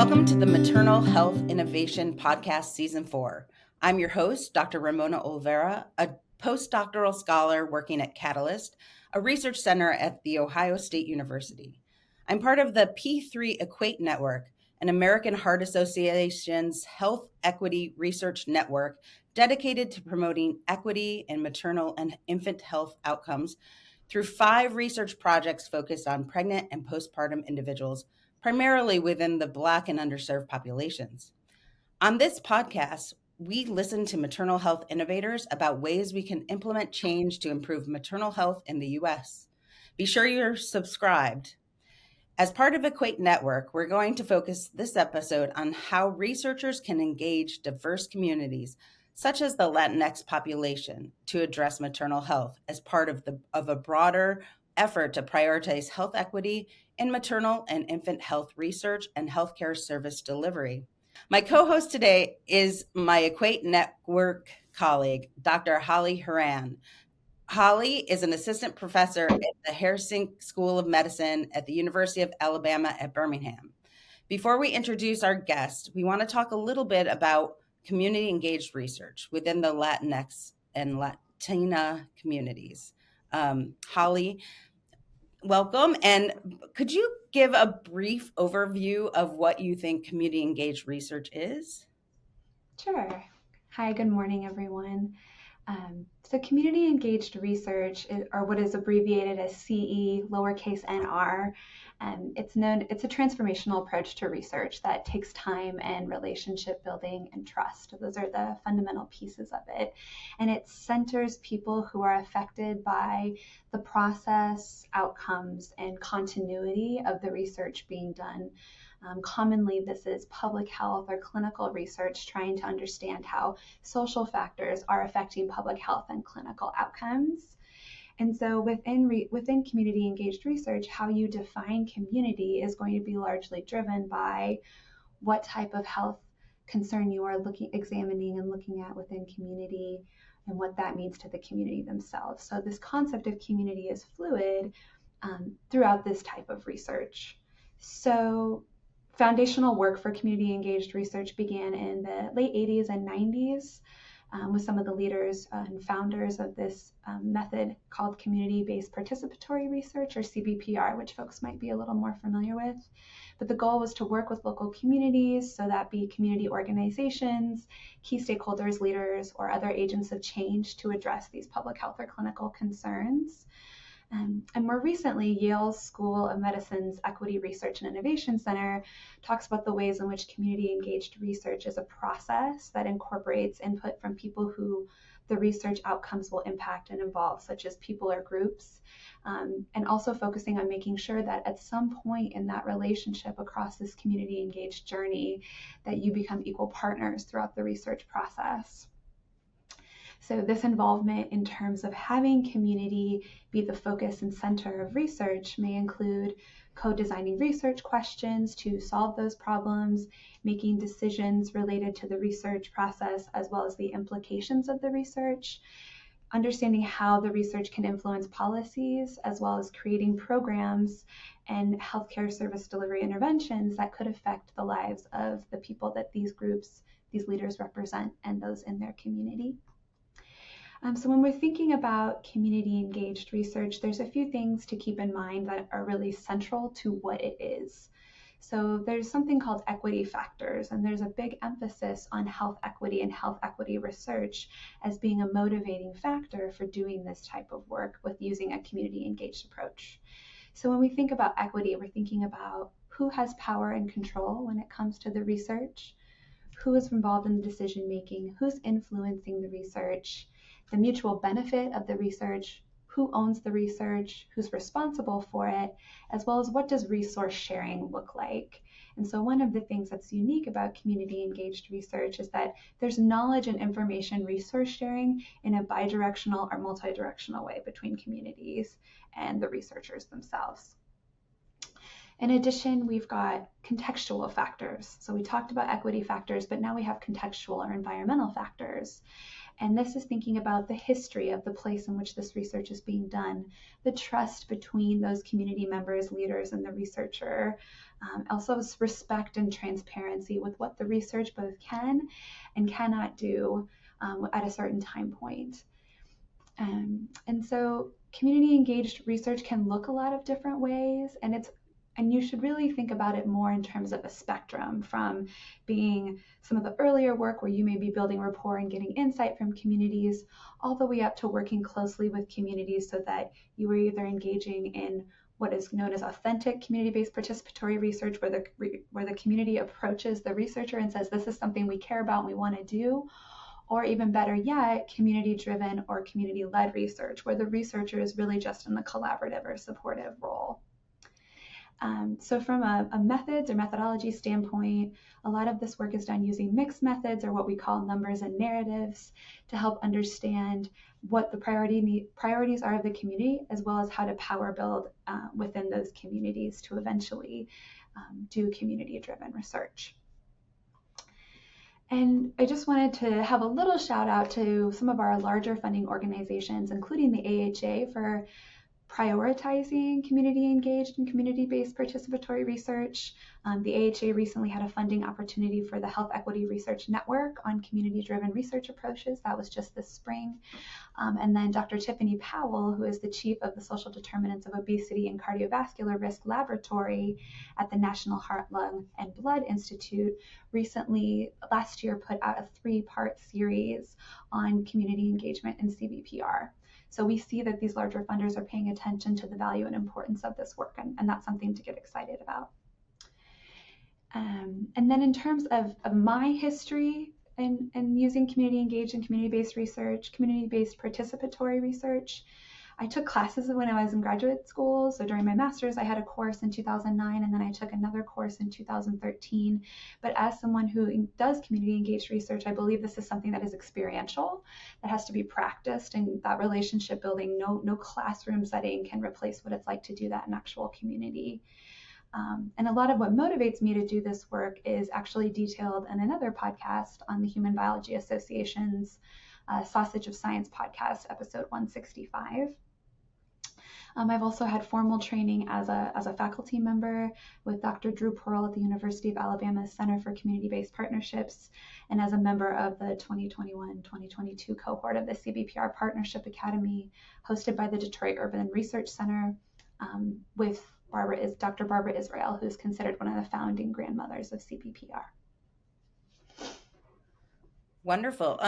Welcome to the Maternal Health Innovation Podcast Season 4. I'm your host, Dr. Ramona Olvera, a postdoctoral scholar working at Catalyst, a research center at The Ohio State University. I'm part of the P3 Equate Network, an American Heart Association's health equity research network dedicated to promoting equity in maternal and infant health outcomes through 5 research projects focused on pregnant and postpartum individuals, primarily within the Black and underserved populations. On this podcast, we listen to maternal health innovators about ways we can implement change to improve maternal health in the U.S. Be sure you're subscribed. As part of Equate Network, we're going to focus this episode on how researchers can engage diverse communities, such as the Latinx population, to address maternal health as part of a broader effort to prioritize health equity in maternal and infant health research and healthcare service delivery. My co-host today is my Equate Network colleague, Dr. Holly Horan. Holly is an assistant professor at the Horan School of Medicine at the University of Alabama at Birmingham. Before we introduce our guest, we want to talk a little bit about community-engaged research within the Latinx and Latina communities. Holly, welcome. And could you give a brief overview of what you think community-engaged research is? Sure. Hi, good morning, everyone. So community-engaged research, or what is abbreviated as CE, lowercase nr, it's a transformational approach to research that takes time and relationship building and trust. Those are the fundamental pieces of it. And it centers people who are affected by the process, outcomes, and continuity of the research being done. Commonly, this is public health or clinical research trying to understand how social factors are affecting public health and clinical outcomes. And so within community-engaged research, how you define community is going to be largely driven by what type of health concern you are examining and looking at within community and what that means to the community themselves. So this concept of community is fluid throughout this type of research. So foundational work for community-engaged research began in the late 80s and 90s with some of the leaders and founders of this method called Community-Based Participatory Research, or CBPR, which folks might be a little more familiar with. But the goal was to work with local communities, so that be community organizations, key stakeholders, leaders, or other agents of change to address these public health or clinical concerns. And more recently, Yale's School of Medicine's Equity Research and Innovation Center talks about the ways in which community-engaged research is a process that incorporates input from people who the research outcomes will impact and involve, such as people or groups, and also focusing on making sure that at some point in that relationship across this community-engaged journey, that you become equal partners throughout the research process. So this involvement in terms of having community be the focus and center of research may include co-designing research questions to solve those problems, making decisions related to the research process as well as the implications of the research, understanding how the research can influence policies, as well as creating programs and healthcare service delivery interventions that could affect the lives of the people that these groups, these leaders represent, and those in their community. So when we're thinking about community-engaged research, there's a few things to keep in mind that are really central to what it is. So there's something called equity factors, and there's a big emphasis on health equity and health equity research as being a motivating factor for doing this type of work with using a community-engaged approach. So when we think about equity, we're thinking about who has power and control when it comes to the research, who is involved in the decision-making, who's influencing the research, the mutual benefit of the research, who owns the research, who's responsible for it, as well as what does resource sharing look like. And so one of the things that's unique about community-engaged research is that there's knowledge and information resource sharing in a bidirectional or multidirectional way between communities and the researchers themselves. In addition, we've got contextual factors. So we talked about equity factors, but now we have contextual or environmental factors. And this is thinking about the history of the place in which this research is being done, the trust between those community members, leaders, and the researcher, also respect and transparency with what the research both can and cannot do at a certain time point. And so community engaged research can look a lot of different ways, and you should really think about it more in terms of a spectrum, from being some of the earlier work where you may be building rapport and getting insight from communities, all the way up to working closely with communities so that you are either engaging in what is known as authentic community-based participatory research, where the community approaches the researcher and says, this is something we care about and we want to do, or even better yet, community-driven or community-led research, where the researcher is really just in the collaborative or supportive role. So from a methods or methodology standpoint, a lot of this work is done using mixed methods, or what we call numbers and narratives, to help understand what the priorities are of the community, as well as how to power build within those communities to eventually do community-driven research. And I just wanted to have a little shout out to some of our larger funding organizations, including the AHA, for prioritizing community engaged and community-based participatory research. The AHA recently had a funding opportunity for the Health Equity Research Network on community-driven research approaches. That was just this spring. And then Dr. Tiffany Powell, who is the chief of the Social Determinants of Obesity and Cardiovascular Risk Laboratory at the National Heart, Lung, and Blood Institute, recently, last year, put out a 3-part series on community engagement and CBPR. So we see that these larger funders are paying attention to the value and importance of this work, and that's something to get excited about. And then in terms of my history in using community engaged and community-based research, community-based participatory research, I took classes when I was in graduate school. So during my master's, I had a course in 2009, and then I took another course in 2013. But as someone who does community engaged research, I believe this is something that is experiential, that has to be practiced, and that relationship building, no classroom setting can replace what it's like to do that in actual community. And a lot of what motivates me to do this work is actually detailed in another podcast on the Human Biology Association's Sausage of Science podcast, episode 165. I've also had formal training as a faculty member with Dr. Drew Pearl at the University of Alabama Center for Community-Based Partnerships, and as a member of the 2021-2022 cohort of the CBPR Partnership Academy, hosted by the Detroit Urban Research Center, with Dr. Barbara Israel, who is considered one of the founding grandmothers of CBPR. Wonderful.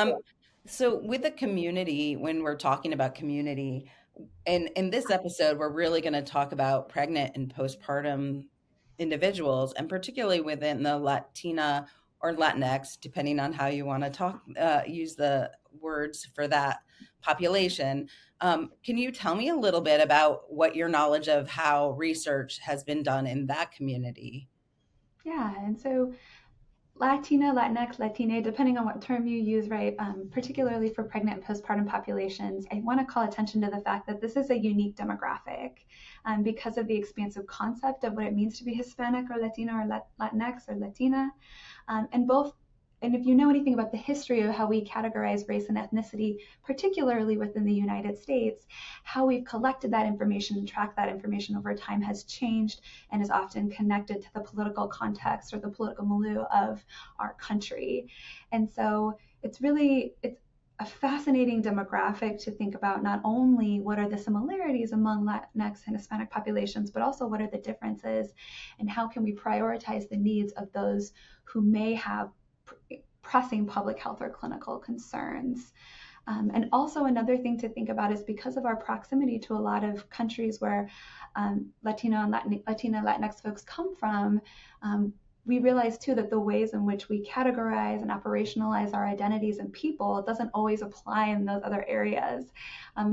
So with the community, when we're talking about community, in this episode, we're really going to talk about pregnant and postpartum individuals, and particularly within the Latina or Latinx, depending on how you want to use the words for that population. Can you tell me a little bit about what your knowledge of how research has been done in that community? Yeah, and so Latina, Latinx, Latine, depending on what term you use, right, particularly for pregnant and postpartum populations, I want to call attention to the fact that this is a unique demographic because of the expansive concept of what it means to be Hispanic or Latino or Latinx or Latina. And if you know anything about the history of how we categorize race and ethnicity, particularly within the United States, how we've collected that information and tracked that information over time has changed and is often connected to the political context or the political milieu of our country. And so it's a fascinating demographic to think about, not only what are the similarities among Latinx and Hispanic populations, but also what are the differences, and how can we prioritize the needs of those who may have pressing public health or clinical concerns. And also another thing to think about is, because of our proximity to a lot of countries where Latino and Latinx folks come from, we realize too that the ways in which we categorize and operationalize our identities and people doesn't always apply in those other areas.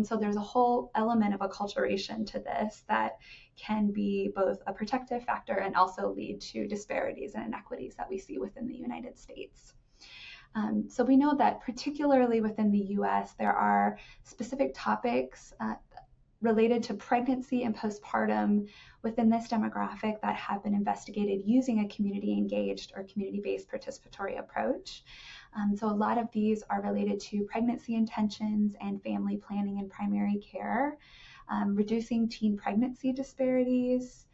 So there's a whole element of acculturation to this that can be both a protective factor and also lead to disparities and inequities that we see within the United States. So we know that particularly within the US, there are specific topics related to pregnancy and postpartum within this demographic that have been investigated using a community-engaged or community-based participatory approach. So a lot of these are related to pregnancy intentions and family planning and primary care, reducing teen pregnancy disparities,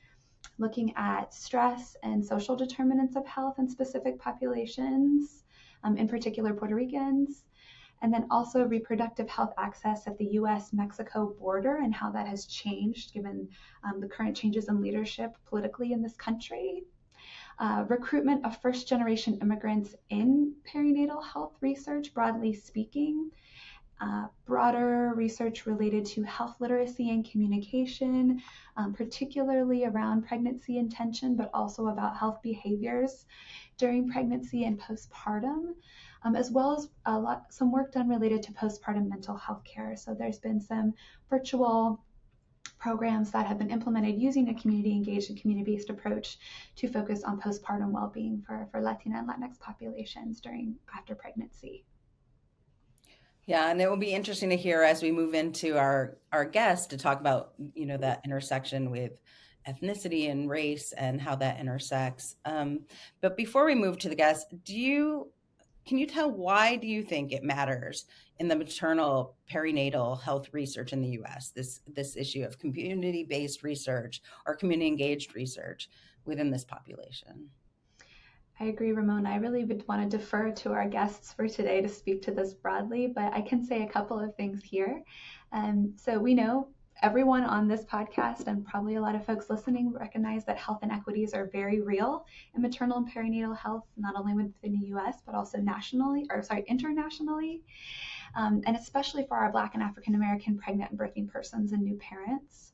looking at stress and social determinants of health in specific populations, in particular Puerto Ricans, and then also reproductive health access at the US-Mexico border and how that has changed given the current changes in leadership politically in this country. Recruitment of first-generation immigrants in perinatal health research, broadly speaking. Broader research related to health literacy and communication, particularly around pregnancy intention, but also about health behaviors during pregnancy and postpartum, as well as some work done related to postpartum mental health care. So there's been some virtual programs that have been implemented using a community-engaged and community-based approach to focus on postpartum well-being for Latina and Latinx populations after pregnancy. Yeah, and it will be interesting to hear as we move into our guest to talk about, that intersection with ethnicity and race and how that intersects. But before we move to the guest, can you tell why do you think it matters in the maternal perinatal health research in the U.S., this issue of community-based research or community-engaged research within this population? I agree, Ramona. I really would want to defer to our guests for today to speak to this broadly, but I can say a couple of things here. So we know everyone on this podcast and probably a lot of folks listening recognize that health inequities are very real in maternal and perinatal health, not only within the US, but also internationally, and especially for our Black and African American pregnant and birthing persons and new parents.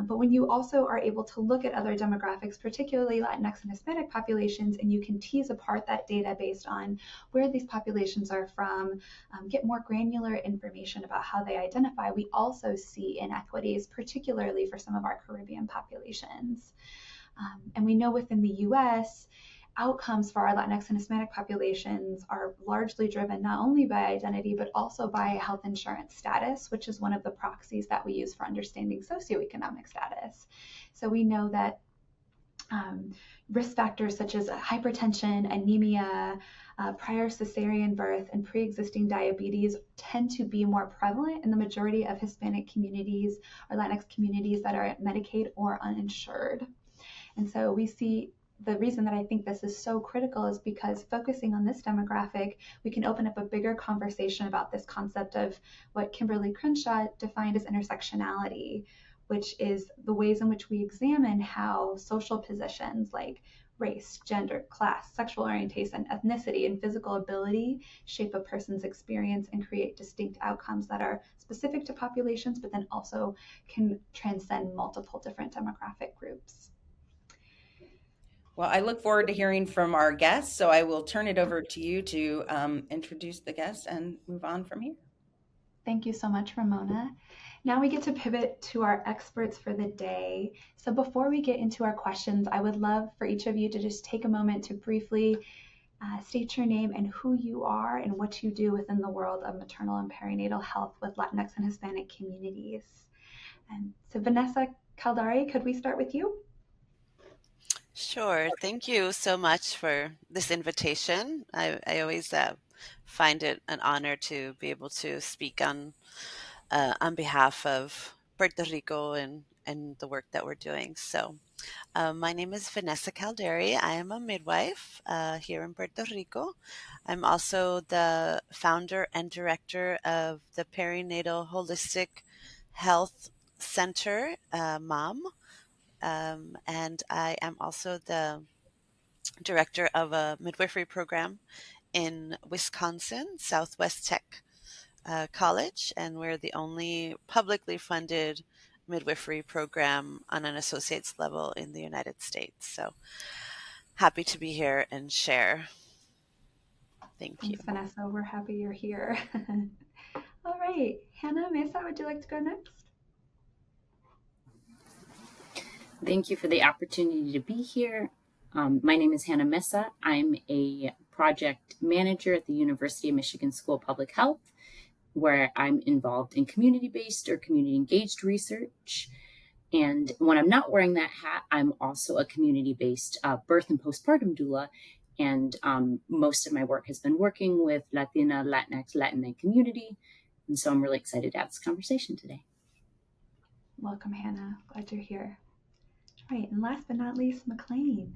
But when you also are able to look at other demographics, particularly Latinx and Hispanic populations, and you can tease apart that data based on where these populations are from, get more granular information about how they identify, we also see inequities, particularly for some of our Caribbean populations. And we know within the US, outcomes for our Latinx and Hispanic populations are largely driven not only by identity, but also by health insurance status, which is one of the proxies that we use for understanding socioeconomic status. So we know that risk factors such as hypertension, anemia, prior cesarean birth, and pre-existing diabetes tend to be more prevalent in the majority of Hispanic communities or Latinx communities that are Medicaid or uninsured. And so we see the reason that I think this is so critical is because focusing on this demographic, we can open up a bigger conversation about this concept of what Kimberly Crenshaw defined as intersectionality, which is the ways in which we examine how social positions like race, gender, class, sexual orientation, ethnicity, and physical ability shape a person's experience and create distinct outcomes that are specific to populations, but then also can transcend multiple different demographic groups. Well, I look forward to hearing from our guests, so I will turn it over to you to introduce the guest and move on from here. Thank you so much, Ramona. Now we get to pivot to our experts for the day. So before we get into our questions, I would love for each of you to just take a moment to briefly state your name and who you are and what you do within the world of maternal and perinatal health with Latinx and Hispanic communities. So Vanessa Calderón, could we start with you? Sure. Thank you so much for this invitation. I always find it an honor to be able to speak on behalf of Puerto Rico and the work that we're doing. So my name is Vanessa Calderón. I am a midwife here in Puerto Rico. I'm also the founder and director of the Perinatal Holistic Health Center, MOM. And I am also the director of a midwifery program in Wisconsin, Southwest Tech College, and we're the only publicly funded midwifery program on an associate's level in the United States. So happy to be here and share. Thanks, you. Vanessa. We're happy you're here. All right. Hannah, Mesa, would you like to go next? Thank you for the opportunity to be here. My name is Hannah Mesa. I'm a project manager at the University of Michigan School of Public Health, where I'm involved in community-based or community-engaged research. And when I'm not wearing that hat, I'm also a community-based birth and postpartum doula. And most of my work has been working with Latina, Latinx, Latin community. And so I'm really excited to have this conversation today. Welcome, Hannah. Glad you're here. Right, and last but not least, McClain.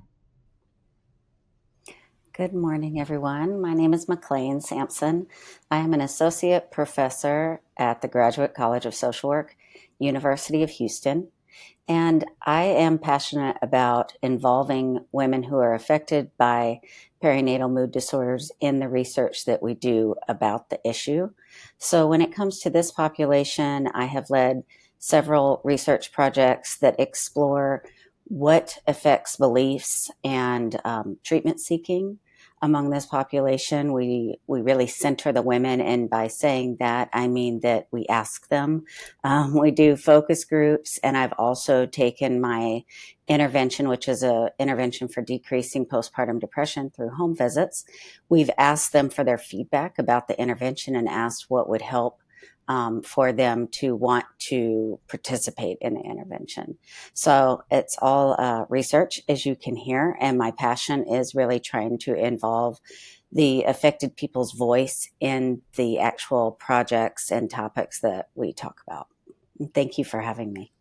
Good morning, everyone. My name is McClain Sampson. I am an associate professor at the Graduate College of Social Work, University of Houston, and I am passionate about involving women who are affected by perinatal mood disorders in the research that we do about the issue. So when it comes to this population, I have led several research projects that explore what affects beliefs and treatment seeking among this population. We really center the women, and by saying that, I mean that we ask them. We do focus groups, and I've also taken my intervention, which is an intervention for decreasing postpartum depression, through home visits. We've asked them for their feedback about the intervention and asked what would help for them to want to participate in the intervention. So it's all research, as you can hear, and my passion is really trying to involve the affected people's voice in the actual projects and topics that we talk about. And thank you for having me.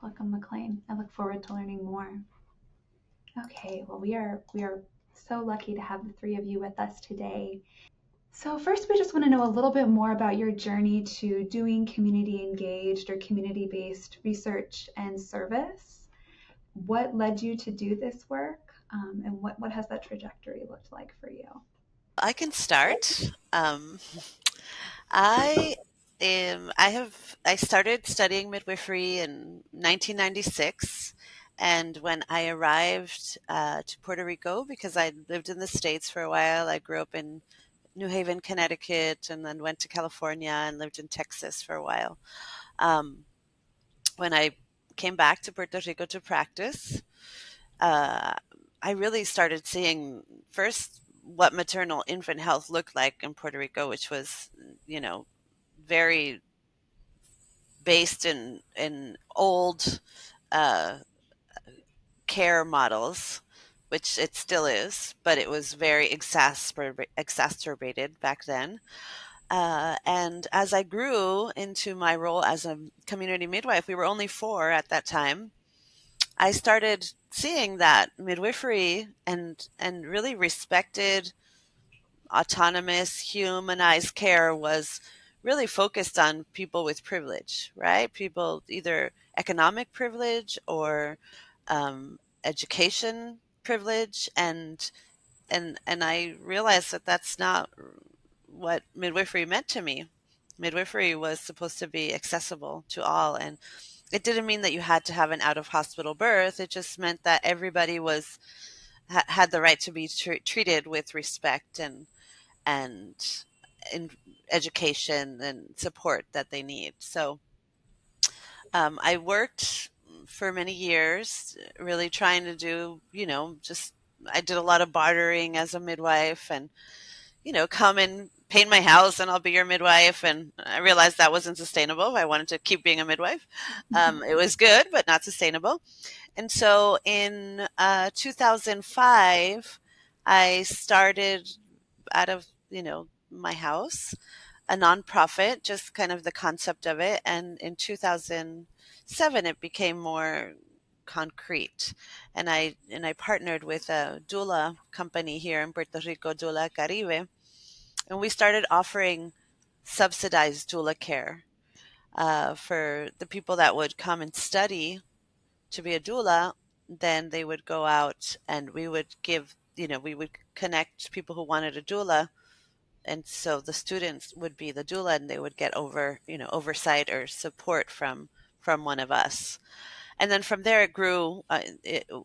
Welcome, McClain. I look forward to learning more. Okay, well, we are so lucky to have the three of you with us today. So first, we just want to know a little bit more about your journey to doing community-engaged or community-based research and service. What led you to do this work, and what has that trajectory looked like for you? I can start. I started studying midwifery in 1996, and when I arrived to Puerto Rico, because I lived in the States for a while, I grew up in New Haven, Connecticut, and then went to California and lived in Texas for a while. When I came back to Puerto Rico to practice, I really started seeing first what maternal infant health looked like in Puerto Rico, which was, very based in old care models, which it still is, but it was very exacerbated back then. And as I grew into my role as a community midwife, we were only 4 at that time. I started seeing that midwifery and really respected, autonomous, humanized care was really focused on people with privilege, right? People either economic privilege or education privilege, and I realized that that's not what midwifery meant to me. Midwifery was supposed to be accessible to all, and it didn't mean that you had to have an out of hospital birth. It just meant that everybody had the right to be treated with respect and in education and support that they need. So I worked for many years, really trying to do, I did a lot of bartering as a midwife, and come and paint my house and I'll be your midwife. And I realized that wasn't sustainable. I wanted to keep being a midwife. It was good, but not sustainable. And so in 2005, I started out of, my house, a nonprofit, just kind of the concept of it. And in 2007, it became more concrete. And I partnered with a doula company here in Puerto Rico, Doula Caribe, and we started offering subsidized doula care for the people that would come and study to be a doula. Then they would go out and we would we would connect people who wanted a doula. And so the students would be the doula and they would get oversight or support from one of us. And then from there it grew.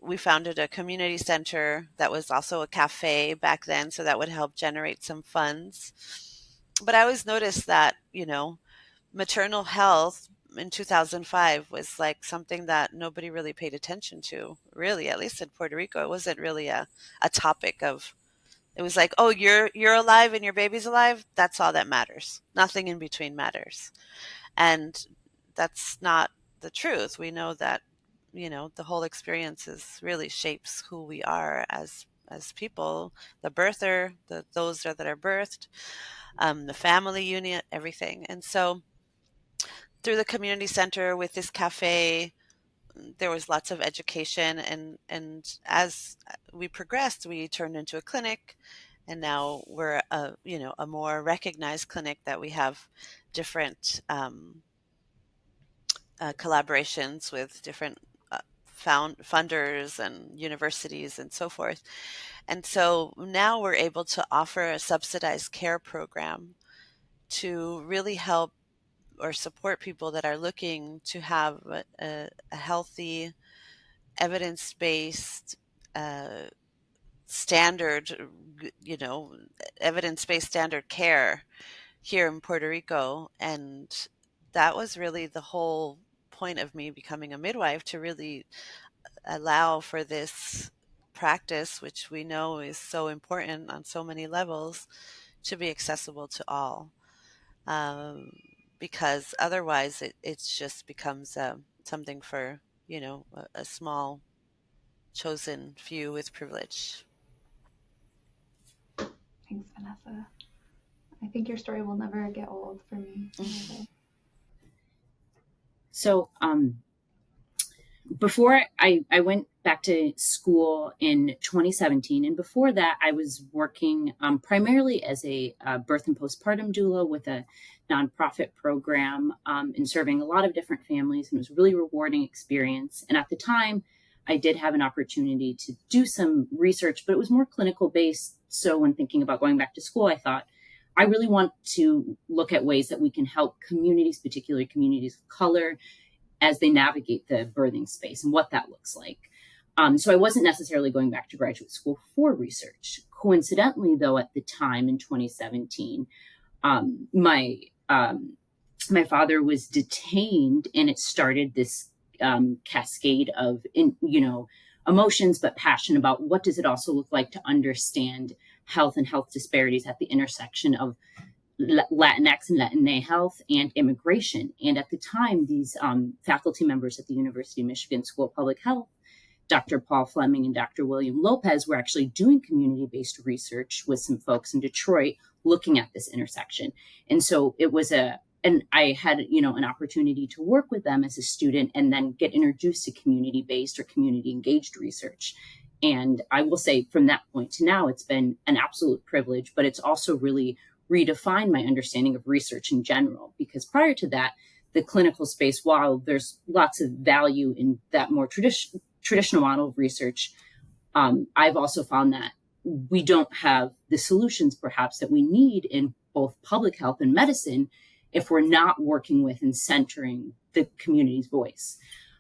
We founded a community center that was also a cafe back then, so that would help generate some funds. But I always noticed that, maternal health in 2005 was like something that nobody really paid attention to, really, at least in Puerto Rico. It wasn't really a topic of It was like, oh, you're alive and your baby's alive. That's all that matters. Nothing in between matters. And that's not the truth. We know that, the whole experience really shapes who we are as people, the birther, those that are birthed, the family unit, everything. And so through the community center with this cafe, there was lots of education, and as we progressed, we turned into a clinic, and now we're a more recognized clinic that we have different collaborations with different funders and universities and so forth. And so now we're able to offer a subsidized care program to really help or support people that are looking to have a healthy, evidence-based standard, evidence-based standard care here in Puerto Rico. And that was really the whole point of me becoming a midwife, to really allow for this practice, which we know is so important on so many levels, to be accessible to all. Because otherwise it just becomes something for, a small chosen few with privilege. Thanks, Vanessa. I think your story will never get old for me. So before I went back to school in 2017, and before that I was working primarily as a birth and postpartum doula with a nonprofit program, and serving a lot of different families, and it was a really rewarding experience. And at the time I did have an opportunity to do some research, but it was more clinical based. So when thinking about going back to school, I thought, I really want to look at ways that we can help communities, particularly communities of color, as they navigate the birthing space and what that looks like. So I wasn't necessarily going back to graduate school for research. Coincidentally, though, at the time in 2017, my father was detained, and it started this cascade of, emotions, but passion about what does it also look like to understand health and health disparities at the intersection of Latinx and Latina health and immigration. And at the time, these faculty members at the University of Michigan School of Public Health, Dr. Paul Fleming and Dr. William Lopez, were actually doing community-based research with some folks in Detroit looking at this intersection. And so it was and I had, an opportunity to work with them as a student and then get introduced to community-based or community-engaged research. And I will say from that point to now, it's been an absolute privilege, but it's also really redefined my understanding of research in general, because prior to that, the clinical space, while there's lots of value in that more traditional model of research, I've also found that we don't have the solutions perhaps that we need in both public health and medicine if we're not working with and centering the community's voice.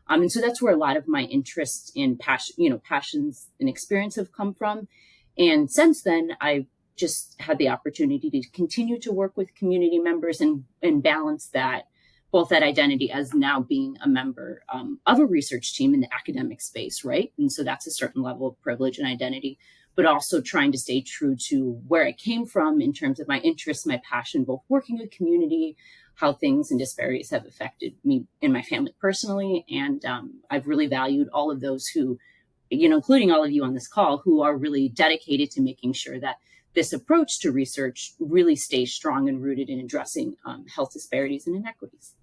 And so that's where a lot of my interests and passions and experience have come from. And since then, I've just had the opportunity to continue to work with community members and balance that, both that identity as now being a member of a research team in the academic space, right? And so that's a certain level of privilege and identity, but also trying to stay true to where I came from in terms of my interests, my passion, both working with community, how things and disparities have affected me and my family personally. And I've really valued all of those who, including all of you on this call, who are really dedicated to making sure that this approach to research really stays strong and rooted in addressing health disparities and inequities.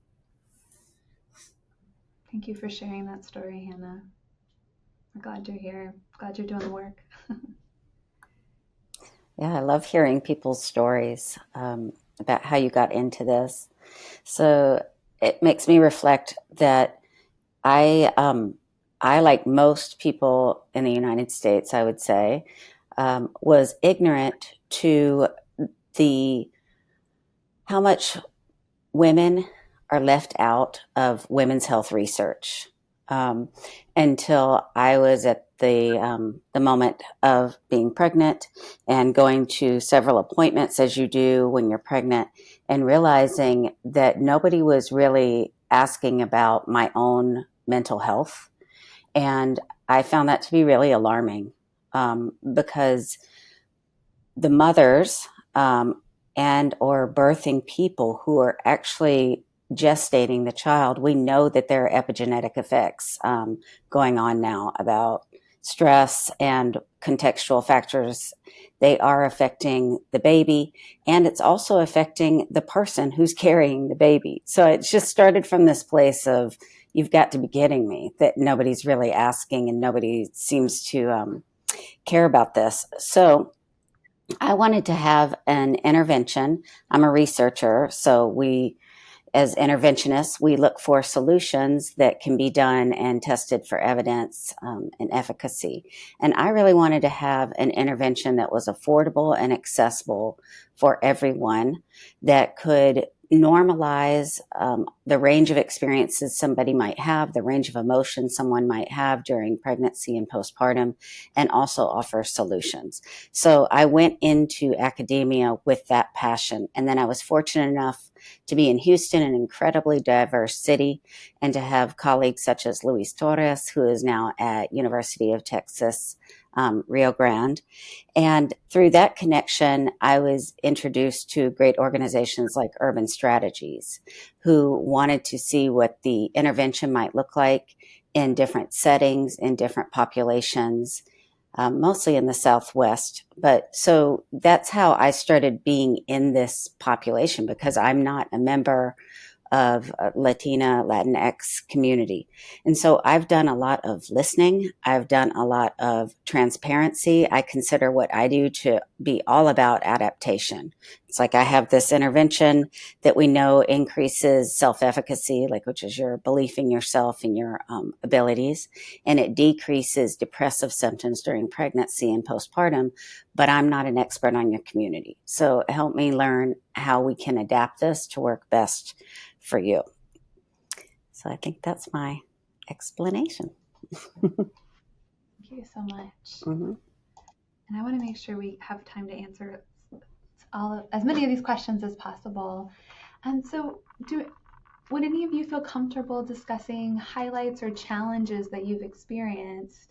Thank you for sharing that story, Hannah. We're glad you're here. Glad you're doing the work. Yeah, I love hearing people's stories about how you got into this. So it makes me reflect that I, like most people in the United States, I would say, was ignorant to how much women are left out of women's health research until I was at the moment of being pregnant and going to several appointments, as you do when you're pregnant, and realizing that nobody was really asking about my own mental health. And I found that to be really alarming because the mothers and or birthing people who are actually gestating the child, we know that there are epigenetic effects going on now about stress and contextual factors. They are affecting the baby, and it's also affecting the person who's carrying the baby. So it's just started from this place of, you've got to be kidding me, that nobody's really asking and nobody seems to care about this. So I wanted to have an intervention. I'm a researcher, so we, as interventionists, we look for solutions that can be done and tested for evidence and efficacy. And I really wanted to have an intervention that was affordable and accessible for everyone, that could normalize the range of experiences somebody might have, the range of emotions someone might have during pregnancy and postpartum, and also offer solutions. So I went into academia with that passion. And then I was fortunate enough to be in Houston, an incredibly diverse city, and to have colleagues such as Luis Torres, who is now at University of Texas, Rio Grande. And through that connection, I was introduced to great organizations like Urban Strategies, who wanted to see what the intervention might look like in different settings, in different populations, mostly in the Southwest. But so that's how I started being in this population, because I'm not a member of Latinx community. And so I've done a lot of listening. I've done a lot of transparency. I consider what I do to be all about adaptation. It's like I have this intervention that we know increases self-efficacy, like, which is your belief in yourself and your abilities, and it decreases depressive symptoms during pregnancy and postpartum, but I'm not an expert on your community. So help me learn how we can adapt this to work best for you. So I think that's my explanation. Thank you so much. Mm-hmm. And I want to make sure we have time to answer as many of these questions as possible. And so would any of you feel comfortable discussing highlights or challenges that you've experienced?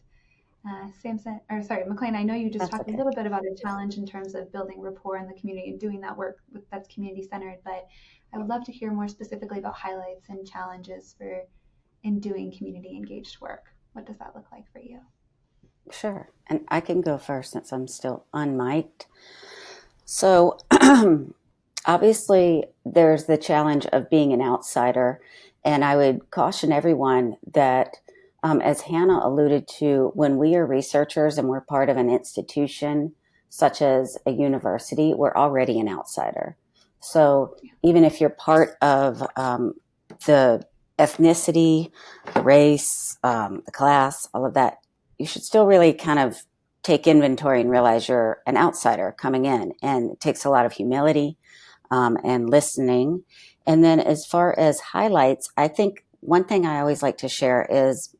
McClain, I know you just talked a little bit about a challenge in terms of building rapport in the community and doing that work that's community-centered, but I would love to hear more specifically about highlights and challenges in doing community-engaged work. What does that look like for you? Sure. And I can go first since I'm still unmiked. So obviously there's the challenge of being an outsider. And I would caution everyone that, as Hannah alluded to, when we are researchers and we're part of an institution such as a university, we're already an outsider. So even if you're part of the ethnicity, the race, the class, all of that, you should still really kind of take inventory and realize you're an outsider coming in. And it takes a lot of humility and listening. And then as far as highlights, I think one thing I always like to share is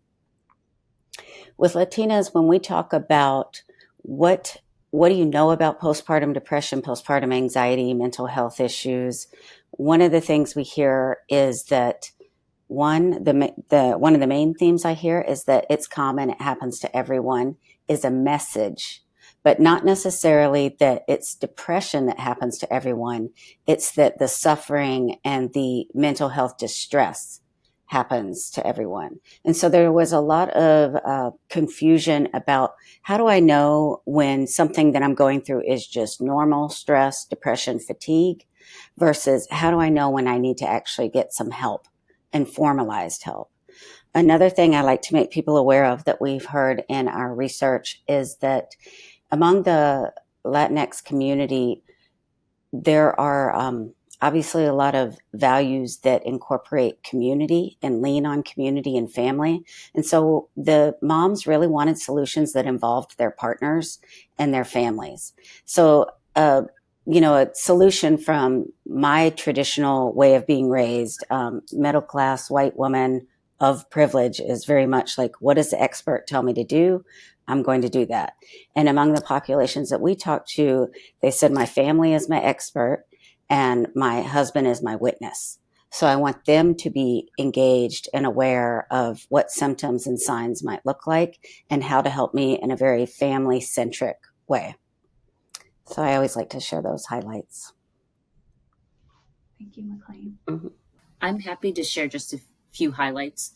with Latinas, when we talk about what do you know about postpartum depression, postpartum anxiety, mental health issues, one of the things we hear is that one of the main themes I hear is that it's common, it happens to everyone, is a message, but not necessarily that it's depression that happens to everyone. It's that the suffering and the mental health distress happens to everyone. And so there was a lot of confusion about, how do I know when something that I'm going through is just normal stress, depression, fatigue, versus how do I know when I need to actually get some help and formalized help. Another thing I like to make people aware of that we've heard in our research is that among the Latinx community, there are obviously a lot of values that incorporate community and lean on community and family. And so the moms really wanted solutions that involved their partners and their families. So, a solution from my traditional way of being raised, middle class white woman of privilege, is very much like, what does the expert tell me to do? I'm going to do that. And among the populations that we talked to, they said, my family is my expert and my husband is my witness. So I want them to be engaged and aware of what symptoms and signs might look like and how to help me in a very family-centric way. So I always like to share those highlights. Thank you, McClain. Mm-hmm. I'm happy to share just a few highlights.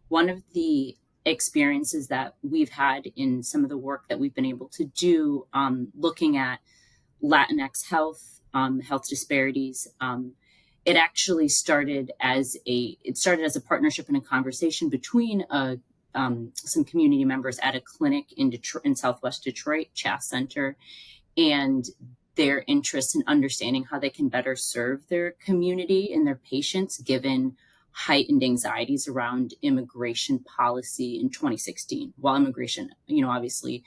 One of the experiences that we've had in some of the work that we've been able to do, looking at Latinx health, health disparities, it actually started as a partnership and a conversation between some community members at a clinic in Southwest Detroit, Chass Center, and their interest in understanding how they can better serve their community and their patients given heightened anxieties around immigration policy in 2016. While immigration, obviously,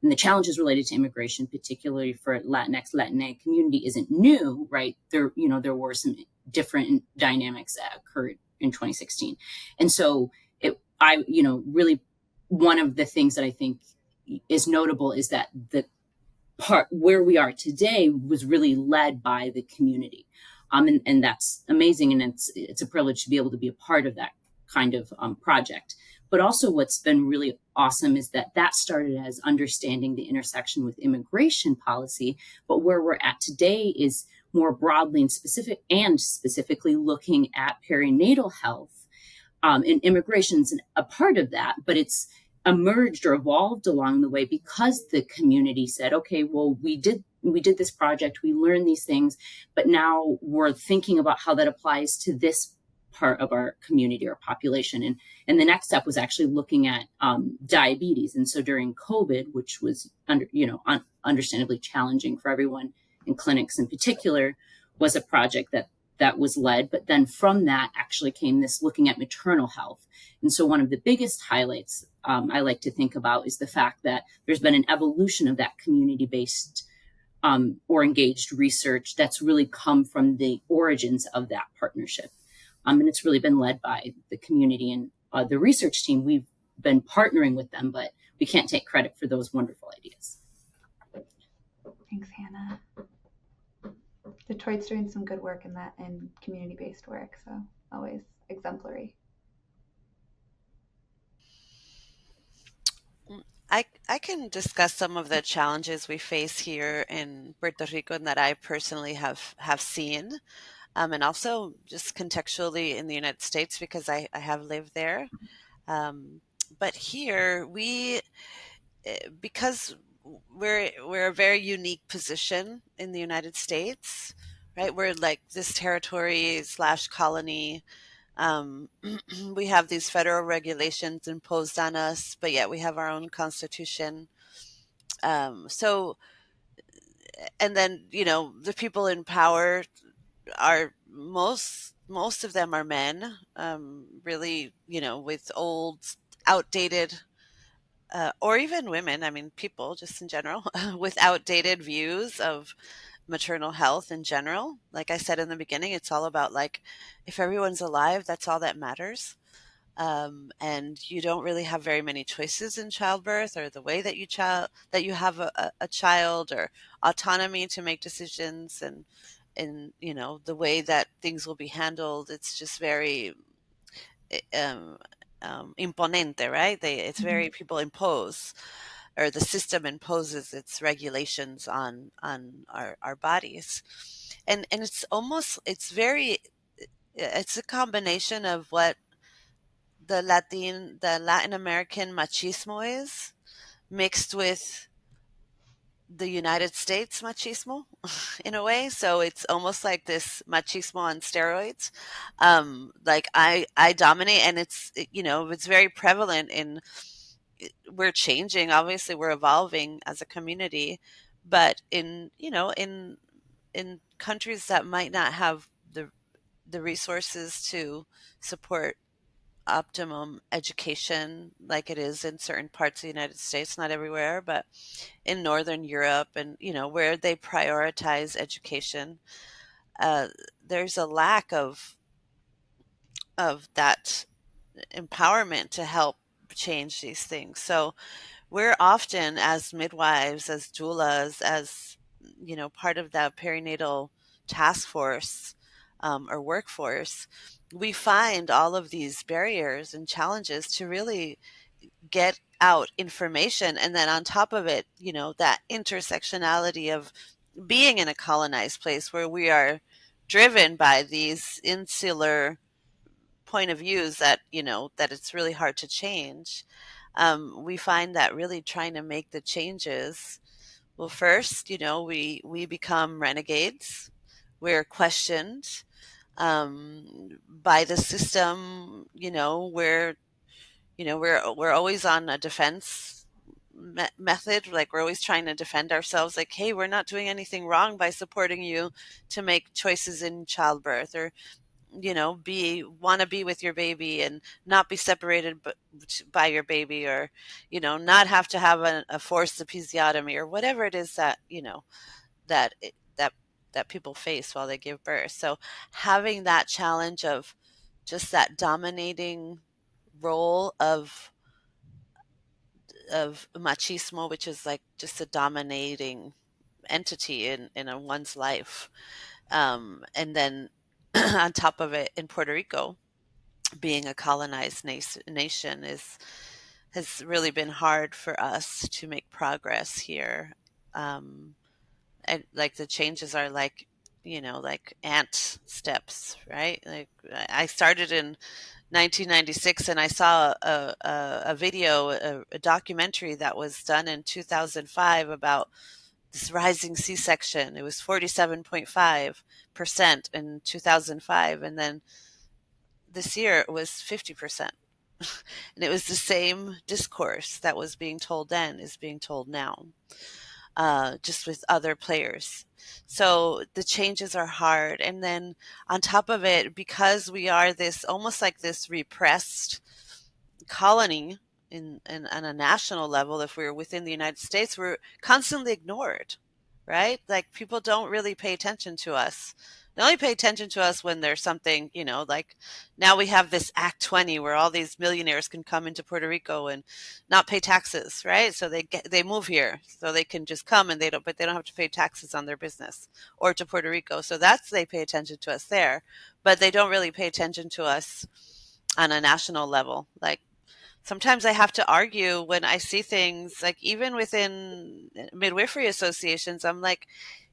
and the challenges related to immigration, particularly for Latinx, Latina community, isn't new, right? There were some different dynamics that occurred in 2016. And so really one of the things that I think is notable is that the part where we are today was really led by the community. And that's amazing. And it's a privilege to be able to be a part of that kind of project. But also what's been really awesome is that started as understanding the intersection with immigration policy. But where we're at today is more broadly and specifically looking at perinatal health. And immigration's a part of that, but it's emerged or evolved along the way because the community said, okay, well, we did this project, we learned these things, but now we're thinking about how that applies to this part of our community or population. And the next step was actually looking at diabetes. And so during COVID, which was understandably challenging for everyone in clinics in particular, was a project that was led. But then from that actually came this looking at maternal health. And so one of the biggest highlights I like to think about is the fact that there's been an evolution of that community-based or engaged research that's really come from the origins of that partnership. And it's really been led by the community and the research team. We've been partnering with them, but we can't take credit for those wonderful ideas. Thanks, Hannah. Detroit's doing some good work in that and community-based work, so always exemplary. I can discuss some of the challenges we face here in Puerto Rico and that I personally have seen, and also just contextually in the United States because I have lived there. But here because we're a very unique position in the United States, right? We're like this territory / colony. We have these federal regulations imposed on us, but yet we have our own constitution. So, and then, the people in power are most of them are men, really, with old, outdated, or even women, I mean, people just in general, with outdated views of maternal health in general. Like I said in the beginning, it's all about like, if everyone's alive, that's all that matters. And you don't really have very many choices in childbirth or the way that you have a child or autonomy to make decisions and the way that things will be handled. It's just very imponente, right? It's very people impose, or the system imposes its regulations on our bodies, and it's a combination of what the Latin American machismo is mixed with the United States machismo in a way. So it's almost like this machismo on steroids. Like I dominate, and it's very prevalent we're changing, obviously we're evolving as a community, but in countries that might not have the resources to support optimum education like it is in certain parts of the United States, not everywhere, but in Northern Europe and, where they prioritize education, there's a lack of that empowerment to help change these things. So we're often, as midwives, as doulas, as, part of the perinatal task force or workforce, we find all of these barriers and challenges to really get out information. And then on top of it, that intersectionality of being in a colonized place where we are driven by these insular point of views that, that it's really hard to change. We find that really trying to make the changes, well, first, we become renegades. We're questioned by the system. We're always on a defense method. Like, we're always trying to defend ourselves. Like, hey, we're not doing anything wrong by supporting you to make choices in childbirth, or want to be with your baby and not be separated by your baby, or not have to have a forced episiotomy, or whatever it is that that it, that people face while they give birth. So having that challenge of just that dominating role of machismo, which is like just a dominating entity in one's life, and then on top of it, in Puerto Rico, being a colonized nation has really been hard for us to make progress here. And like, the changes are like, like ant steps, right? Like, I started in 1996, and I saw a video, a documentary that was done in 2005 about this rising C-section. It was 47.5% in 2005, and then this year it was 50%. And it was the same discourse that was being told then is being told now, just with other players. So the changes are hard. And then on top of it, because we are this almost like this repressed colony on a national level, if we're within the United States, we're constantly ignored, right? Like, people don't really pay attention to us. They only pay attention to us when there's something, like now we have this Act 20 where all these millionaires can come into Puerto Rico and not pay taxes, right? So they move here so they can just come, and they don't have to pay taxes on their business or to Puerto Rico. So they pay attention to us there, but they don't really pay attention to us on a national level. Like, sometimes I have to argue when I see things, like even within midwifery associations. I'm like,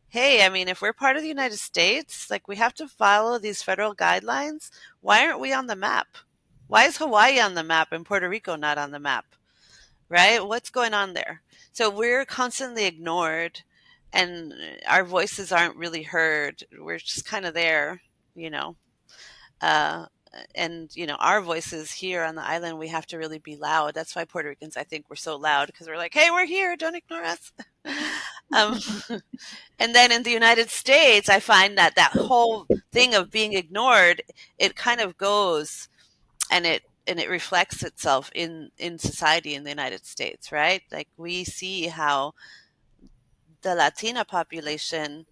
hey, I mean, if we're part of the United States, like, we have to follow these federal guidelines. Why aren't we on the map? Why is Hawaii on the map and Puerto Rico not on the map? Right? What's going on there? So we're constantly ignored, and our voices aren't really heard. We're just kind of there, you know. Uh, and our voices here on the island, we have to really be loud. That's why Puerto Ricans, I think, we're so loud, because we're like, hey, we're here, don't ignore us. um, and then in the United States, I find that whole thing of being ignored, it kind of goes, and it reflects itself in society in the United States, right? Like, we see how the Latina population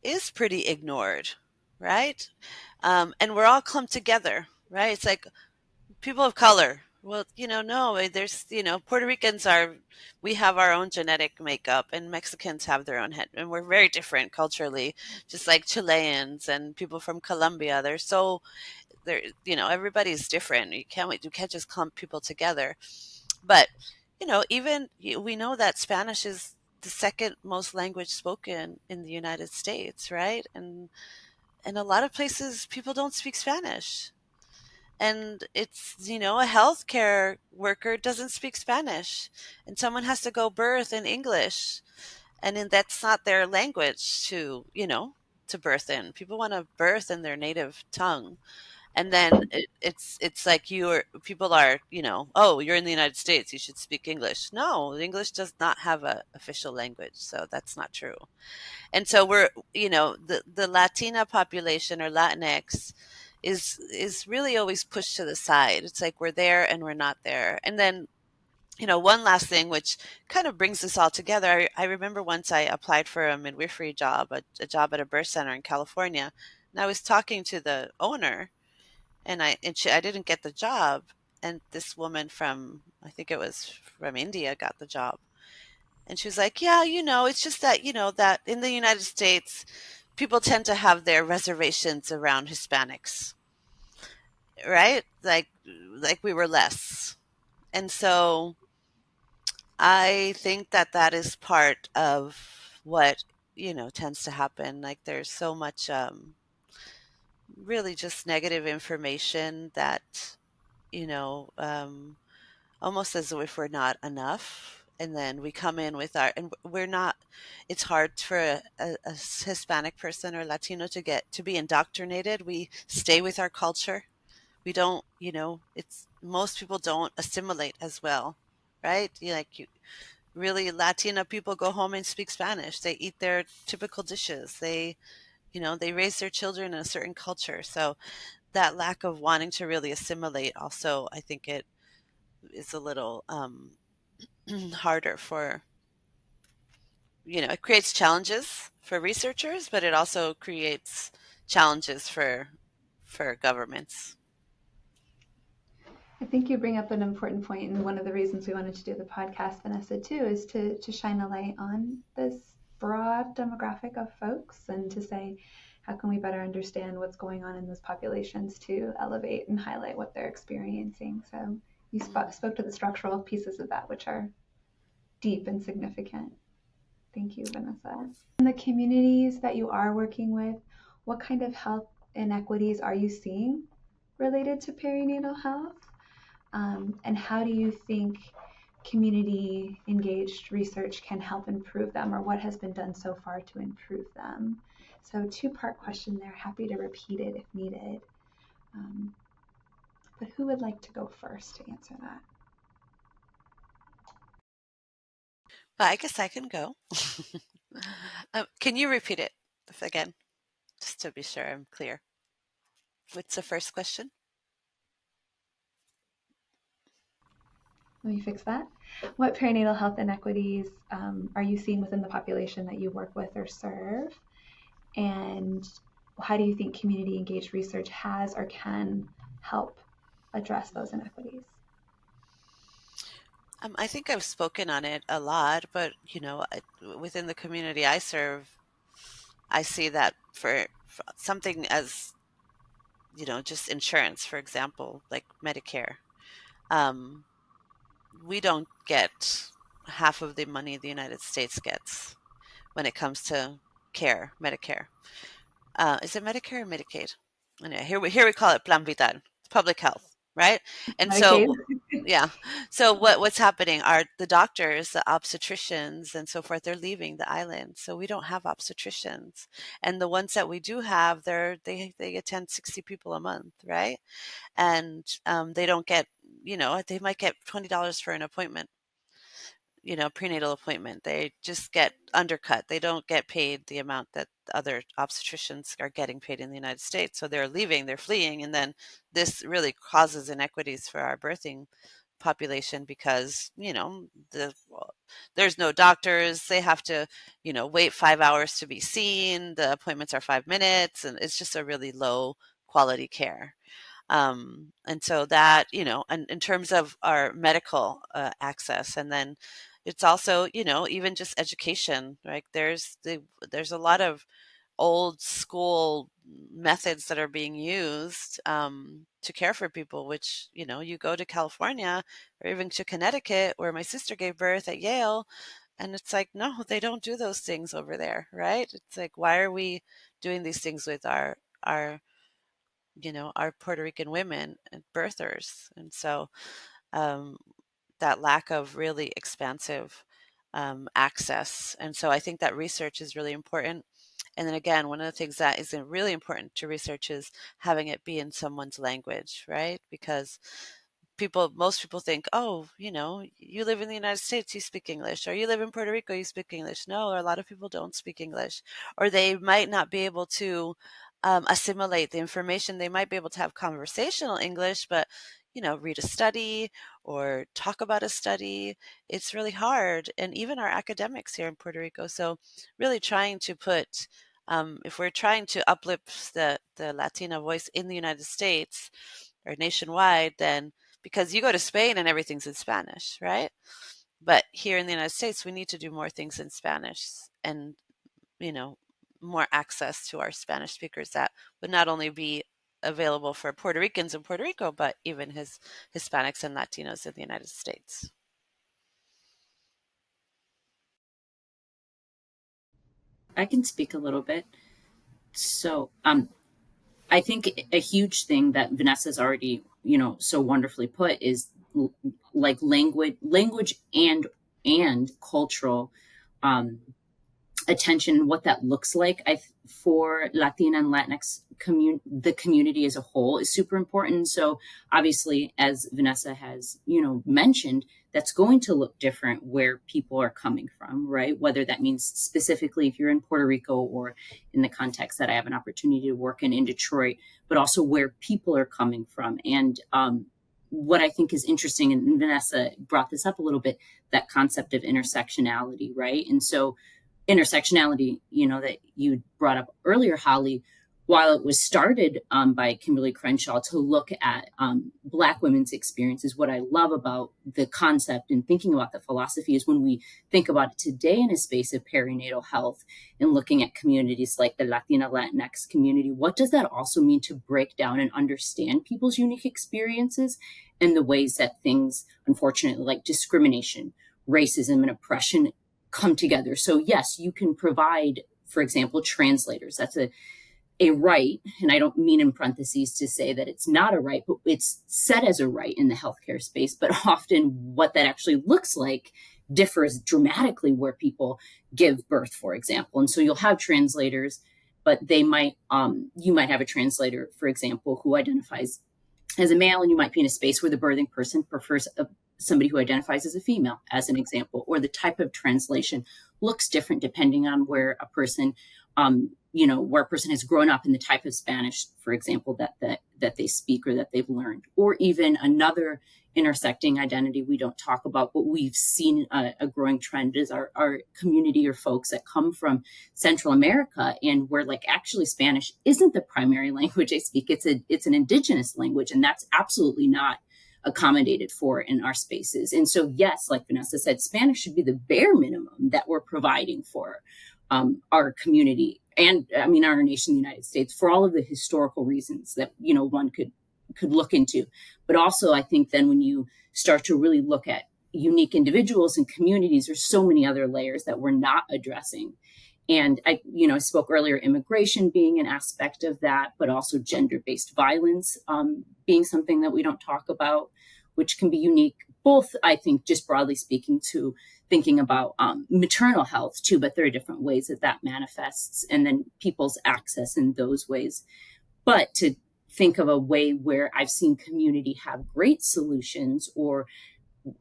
is pretty ignored, right? And we're all clumped together, right? It's like people of color. Well, no, there's, Puerto Ricans we have our own genetic makeup, and Mexicans have their own head, and we're very different culturally, just like Chileans and people from Colombia. Everybody's different. You can't just clump people together. But, even we know that Spanish is the second most language spoken in the United States, right? And in a lot of places, people don't speak Spanish. And it's, a healthcare worker doesn't speak Spanish, and someone has to go birth in English. And then that's not their language to birth in. People want to birth in their native tongue. And then it's like people are, oh, you're in the United States, you should speak English. No, English does not have a official language, so that's not true. And so we're, the Latina population, or Latinx, is really always pushed to the side. It's like we're there and we're not there. And then, one last thing, which kind of brings this all together. I remember once I applied for a midwifery job, a job at a birth center in California, and I was talking to the owner, and I didn't get the job. And this woman from, I think it was from India, got the job. And she was like, yeah, it's just that, that in the United States, people tend to have their reservations around Hispanics, right? Like we were less. And so I think that is part of what tends to happen. Like there's so much really just negative information that, you know, almost as if we're not enough. And then we come in with and we're not, it's hard for a Hispanic person or Latino to be indoctrinated. We stay with our culture. We don't, it's most people don't assimilate as well, right? Really Latina people go home and speak Spanish. They eat their typical dishes. They raise their children in a certain culture. So that lack of wanting to really assimilate also, I think it is a little harder for, it creates challenges for researchers, but it also creates challenges for governments. I think you bring up an important point, and one of the reasons we wanted to do the podcast, Vanessa, too, is to shine a light on this broad demographic of folks and to say, how can we better understand what's going on in those populations to elevate and highlight what they're experiencing? So you spoke to the structural pieces of that, which are deep and significant. Thank you, Vanessa. In the communities that you are working with, what kind of health inequities are you seeing related to perinatal health? And how do you think community engaged research can help improve them, or what has been done so far to improve them? So two-part question there. Happy to repeat it if needed. But who would like to go first to answer that? Well, I guess I can go. Can you repeat it again, just to be sure I'm clear? What's the first question? Let me fix that. What perinatal health inequities are you seeing within the population that you work with or serve? And how do you think community engaged research has or can help address those inequities? I think I've spoken on it a lot, but within the community I serve, I see that for something as just insurance, for example, like Medicare, we don't get half of the money the United States gets when it comes to Medicare. Is it Medicare or Medicaid? Anyway, here we call it Plan Vital, public health, right? And Medicaid. so, yeah. So what's happening are the doctors, the obstetricians, and so forth. They're leaving the island, so we don't have obstetricians. And the ones that we do have, they attend 60 people a month, right? And they don't get, they might get $20 for an appointment. Prenatal appointment. They just get undercut. They don't get paid the amount that other obstetricians are getting paid in the United States. So they're leaving, they're fleeing. And then this really causes inequities for our birthing population because, there's no doctors. They have to, wait 5 hours to be seen. The appointments are 5 minutes, and it's just a really low quality care. And so that, and in terms of our medical access, and then it's also, even just education, right? There's a lot of old school methods that are being used to care for people, which, you go to California or even to Connecticut, where my sister gave birth at Yale, and it's like, no, they don't do those things over there, right? It's like, why are we doing these things with our our Puerto Rican women and birthers? And so that lack of really expansive access. And so I think that research is really important. And then again, one of the things that is really important to research is having it be in someone's language, right? Because most people think, oh, you live in the United States, you speak English, or you live in Puerto Rico, you speak English. No, a lot of people don't speak English, or they might not be able to assimilate the information. They might be able to have conversational English, but read a study or talk about a study, it's really hard. And even our academics here in Puerto Rico. So really trying to put, if we're trying to uplift the Latina voice in the United States or nationwide, then because you go to Spain and everything's in Spanish, right? But here in the United States, we need to do more things in Spanish and, more access to our Spanish speakers that would not only be available for Puerto Ricans in Puerto Rico, but even Hispanics and Latinos in the United States. I can speak a little bit. So I think a huge thing that Vanessa's already, so wonderfully put is like language and cultural attention, what that looks like. For Latina and Latinx the community as a whole is super important. So obviously, as Vanessa has, mentioned, that's going to look different where people are coming from, right? Whether that means specifically if you're in Puerto Rico or in the context that I have an opportunity to work in Detroit, but also where people are coming from. And what I think is interesting, and Vanessa brought this up a little bit, that concept of intersectionality, right? And so intersectionality, that you brought up earlier, Holly, while it was started by Kimberly Crenshaw to look at Black women's experiences, what I love about the concept and thinking about the philosophy is when we think about it today in a space of perinatal health and looking at communities like the Latina Latinx community, what does that also mean to break down and understand people's unique experiences and the ways that things, unfortunately, like discrimination, racism, and oppression come together. So yes, you can provide, for example, translators. That's a right, and I don't mean in parentheses to say that it's not a right, but it's set as a right in the healthcare space. But often what that actually looks like differs dramatically where people give birth, for example. And so you'll have translators, but they might, you might have a translator, for example, who identifies as a male, and you might be in a space where the birthing person prefers somebody who identifies as a female, as an example, or the type of translation looks different depending on where a person, where a person has grown up in the type of Spanish, for example, that they speak or that they've learned, or even another intersecting identity we don't talk about, but we've seen a growing trend is our community or folks that come from Central America, and where like actually Spanish isn't the primary language they speak. It's an indigenous language, and that's absolutely not accommodated for in our spaces. And so, yes, like Vanessa said, Spanish should be the bare minimum that we're providing for our community and our nation, the United States, for all of the historical reasons that, one could look into. But also, I think then when you start to really look at unique individuals and communities, there's so many other layers that we're not addressing. And I spoke earlier, immigration being an aspect of that, but also gender-based violence being something that we don't talk about, which can be unique, both, I think, just broadly speaking, to thinking about maternal health too, but there are different ways that manifests, and then people's access in those ways. But to think of a way where I've seen community have great solutions or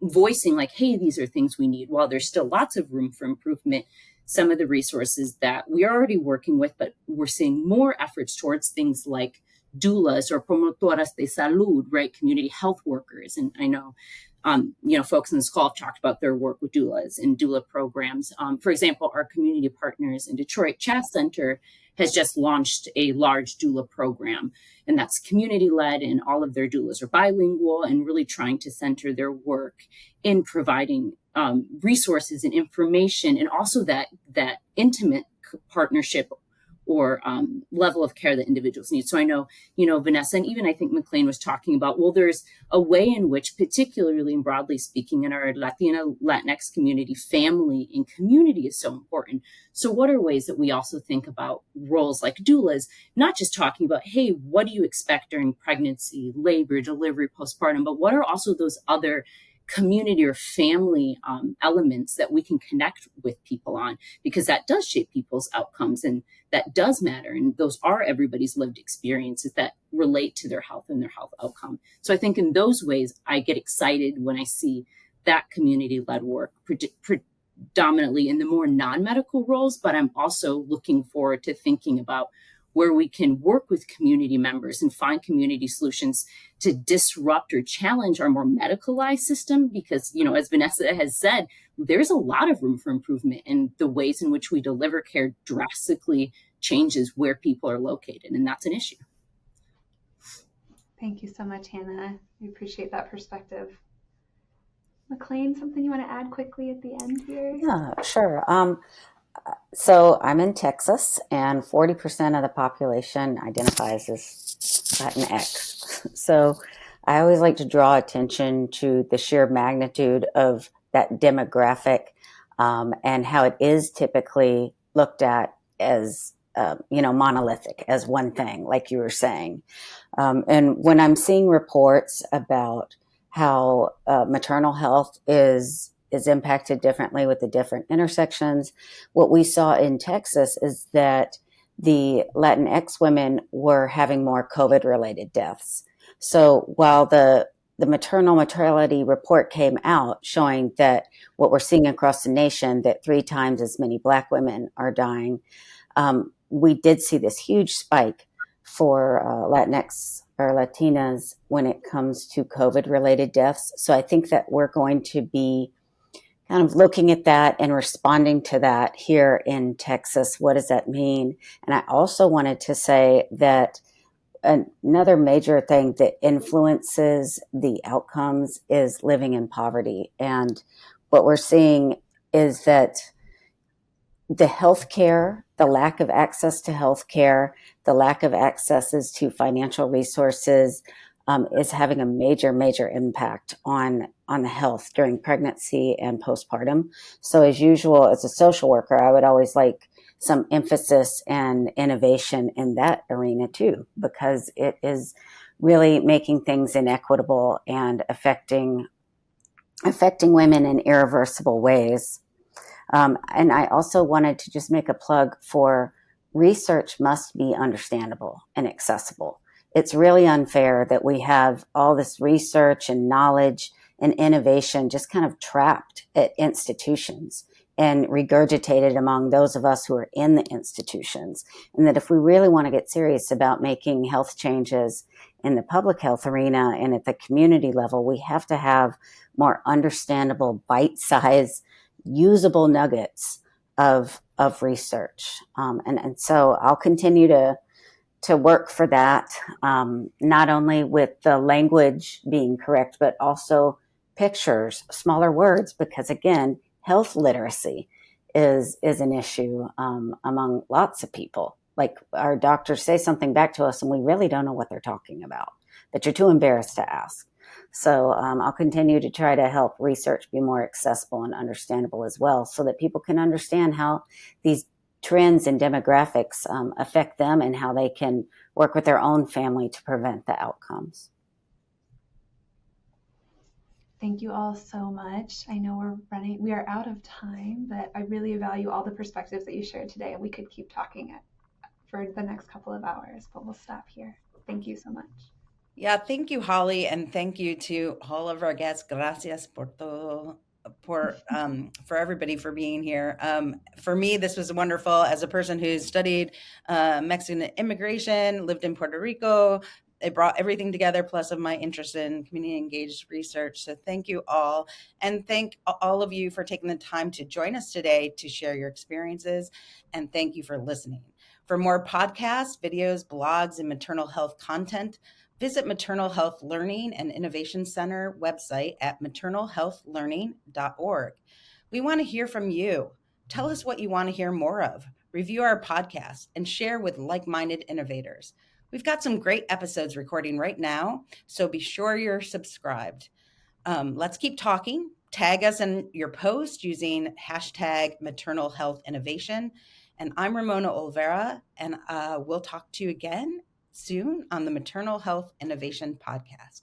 voicing like, hey, these are things we need, while there's still lots of room for improvement, some of the resources that we are already working with, but we're seeing more efforts towards things like doulas or promotoras de salud, right? Community health workers. And I know, folks in this call have talked about their work with doulas and doula programs. For example, our community partners in Detroit, Chas Center, has just launched a large doula program, and that's community-led, and all of their doulas are bilingual and really trying to center their work in providing resources and information, and also that intimate partnership or level of care that individuals need. So I know, Vanessa, and even I think McClain was talking about, well, there's a way in which, particularly and broadly speaking, in our Latina, Latinx community, family and community is so important. So what are ways that we also think about roles like doulas, not just talking about, hey, what do you expect during pregnancy, labor, delivery, postpartum, but what are also those other community or family elements that we can connect with people on, because that does shape people's outcomes and that does matter. And those are everybody's lived experiences that relate to their health and their health outcome. So I think in those ways, I get excited when I see that community-led work predominantly in the more non-medical roles, but I'm also looking forward to thinking about where we can work with community members and find community solutions to disrupt or challenge our more medicalized system. Because, as Vanessa has said, there's a lot of room for improvement, and the ways in which we deliver care drastically changes where people are located. And that's an issue. Thank you so much, Hannah. We appreciate that perspective. McClain, something you want to add quickly at the end here? Yeah, sure. So I'm in Texas, and 40% of the population identifies as Latinx. So I always like to draw attention to the sheer magnitude of that demographic and how it is typically looked at monolithic as one thing, like you were saying. And when I'm seeing reports about how maternal health is impacted differently with the different intersections, what we saw in Texas is that the Latinx women were having more COVID-related deaths. So while the maternal mortality report came out showing that what we're seeing across the nation, that 3 times as many Black women are dying, we did see this huge spike for Latinx or Latinas when it comes to COVID-related deaths. So I think that we're going to be kind of looking at that and responding to that here in Texas. What does that mean? And I also wanted to say that another major thing that influences the outcomes is living in poverty. And what we're seeing is that the healthcare, the lack of access to healthcare, the lack of accesses to financial resources is having a major impact on the health during pregnancy and postpartum. So as usual, as a social worker, I would always like some emphasis and innovation in that arena too, because it is really making things inequitable and affecting women in irreversible ways. And I also wanted to just make a plug for research must be understandable and accessible. It's really unfair that we have all this research and knowledge and innovation just kind of trapped at institutions and regurgitated among those of us who are in the institutions. And that if we really want to get serious about making health changes in the public health arena and at the community level, we have to have more understandable, bite-sized, usable nuggets of research. And so I'll continue to work for that, not only with the language being correct, but also pictures, smaller words, because again, health literacy is an issue among lots of people. Like our doctors say something back to us and we really don't know what they're talking about, but you're too embarrassed to ask. So I'll continue to try to help research be more accessible and understandable as well, so that people can understand how these trends and demographics affect them and how they can work with their own family to prevent the outcomes. Thank you all so much. I know we are out of time, but I really value all the perspectives that you shared today, and we could keep talking for the next couple of hours, but we'll stop here. Thank you so much. Yeah, thank you, Holly, and thank you to all of our guests. Gracias por todo, for everybody for being here. For me, this was wonderful. As a person who's studied Mexican immigration, lived in Puerto Rico, it brought everything together, plus of my interest in community engaged research. So thank you all, and thank all of you for taking the time to join us today to share your experiences, and thank you for listening. For more podcasts, videos, blogs, and maternal health content, visit Maternal Health Learning and Innovation Center website at maternalhealthlearning.org. We want to hear from you. Tell us what you want to hear more of. Review our podcast and share with like-minded innovators. We've got some great episodes recording right now, so be sure you're subscribed. Let's keep talking. Tag us in your post using hashtag Maternal Health Innovation. And I'm Ramona Olvera, and we'll talk to you again soon on the Maternal Health Innovation Podcast.